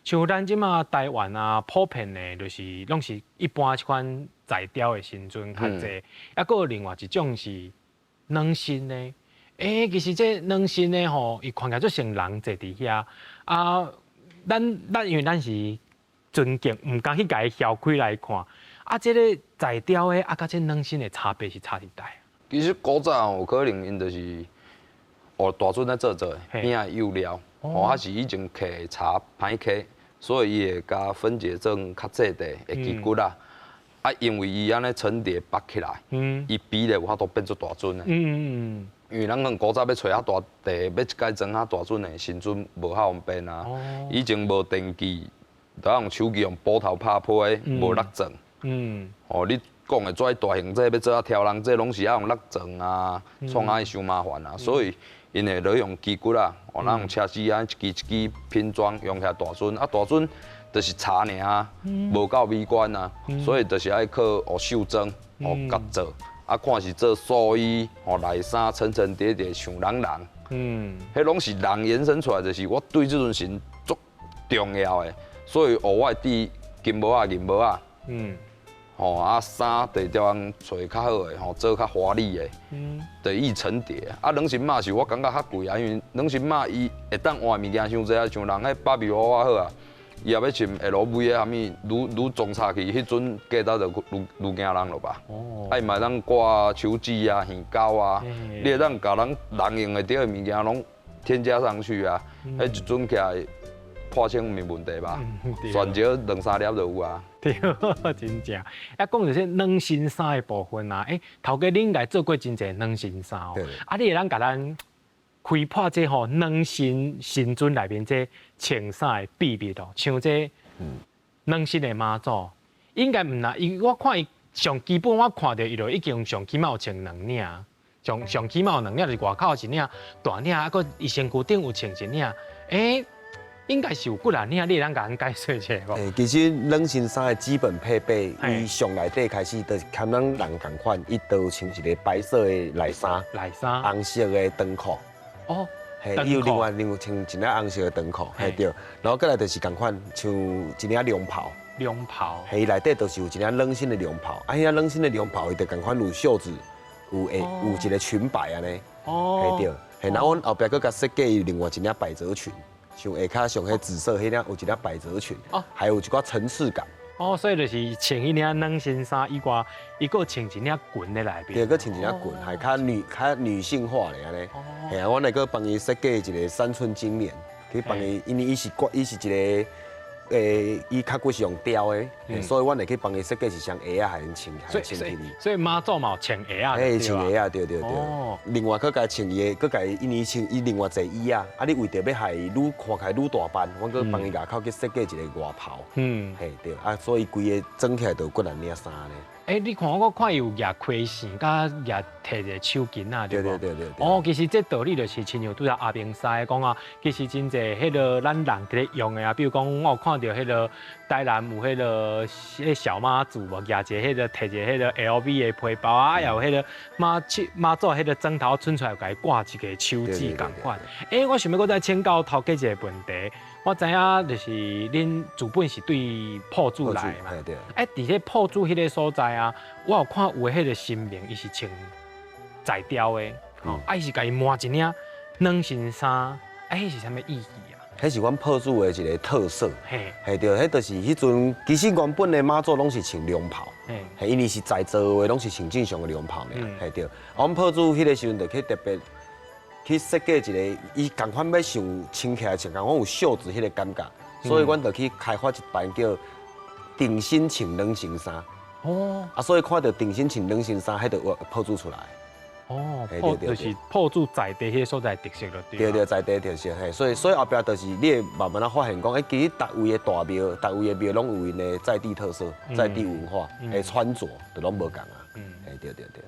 像咱即马台湾啊，普遍的就是拢是一般即款材雕的新船较济，还佫有另外一种是软身的。其实这软身的吼，伊看起来就像人坐伫遐啊。咱因为咱是尊敬，唔敢去甲伊掀开来看。啊，这个材雕的啊，甲这软身的差别是差伫倒？其实古早有可能因就是大船在做的，边仔有料，还是以前刻茶歹刻，所以伊会甲分解成较质地的基骨啦。啊，因为伊安尼层叠绑起来，伊比例有法度变做大船的。因为咱讲古早要找遐大地，要一改装遐大船的新船无遐方便啊。以前无电机，都用手机用布头拍批，无落装。你讲的做大型这要做挑人，这拢是要用落装啊，创啊伤麻烦啊。所以因会落用机骨啦，咱用车丝啊一支一支拼装用起来大船。啊大船就是茶尔，无够美观啊，所以就是爱靠手装，甲做。啊，看是做素衣，内衫层层叠叠像人。迄拢是人延伸出来，就是我对这阵神足重要的，所以我滴金帽啊、银帽啊，啊衫地条找较好的，做较华丽的，就易层叠。啊，软身码是我感觉较贵啊，因为软身码伊会当换物件伤济啊，像人迄芭比娃娃好啊。伊也要穿 LV 的，啥物愈总差去，迄阵价值就愈惊人了吧？啊，伊嘛当挂手指啊、耳胶啊，你会当甲人用的着的物件拢添加上去啊，迄一阵起来破千没问题吧？选少2、3粒就有啊。对，真正。啊，讲到这软身衫的部分啊，头家恁应该做过真侪软身衫哦。啊，你会当甲咱开破这吼软身新船内面这穿衫的秘密哦，像这软身的妈祖，应该唔啦，我看伊上基本我看到伊就已经上起码有穿2领，上起码有2领，就是外口一领大领，啊，佮伊身躯顶有穿一领，应该是有几啊领，你会当甲咱解释一下无？其实软身衫的基本配备，伊上内底开始就是跟咱人同款，伊都有穿一个白色的内衫，红色的长裤。伊有另外穿一领红色的长裤，对。然后再来就是同款，像一领凉袍。伊内底都是有一领软身的凉袍，啊，迄软身的凉袍伊就同款有袖子，有一个裙摆安尼，对。然后阮后壁佫甲设计另外一领百褶裙，像下骹上迄紫色迄领有一领百褶裙，还有一寡层次感。所以就是穿迄领软身衫以外，伊佫穿一领裙在内面。对，佫穿一领裙，还较女性化咧安尼。系啊，阮来佫帮伊设计一个3寸金莲，去帮伊，因为伊是一个伊脚骨是用雕的，所以阮会去帮伊设计是像鞋啊，还能穿起哩。所以妈祖嘛有穿鞋啊，穿鞋啊，对。另外佫甲穿伊，佫甲伊，因为穿伊另外一衣啊，啊，你为着要害伊看起来愈大班，阮佫帮伊外口去设计一个外袍。对，啊，所以规个整起来就有几两领衫咧。你看我看有夹开线，甲夹摕一个手巾啊，对对。其实这道理就是亲像拄则阿明师讲啊，其实真侪迄个咱人伫咧用的啊，比如讲我有看到迄个台南有迄个小妈祖无夹一个迄个摕一个迄个 LV 的皮包啊，也有迄个妈祖迄个枕头伸出来，甲伊挂一个手指共款。我想要搁再请教头家一个问题。我知影就是恁主本是对铺主来嘛，伫个铺主迄个所在啊，我有看有迄个新名，伊是穿材雕的，伊是甲伊换一领软身衫，迄是啥物意义啊？迄是阮铺主的一个特色，对，迄就是迄阵其实原本的妈祖拢是穿凉袍，因为是材做的，拢是穿正常的凉袍尔，对。阮铺主迄个时阵就去特别。去设计一个，伊共款要想穿起来像共款有袖子迄个感觉，所以阮就去开发一版叫顶身穿软身衫。所以看到顶身穿软身衫，迄就铺主出来。就是铺主在地迄个所在特色咯。对，在地特色，所以后壁就是你会慢慢发现讲，其实逐位的大庙，逐位的庙拢有因的在地特色、在地文化，穿着都拢无共啊。对。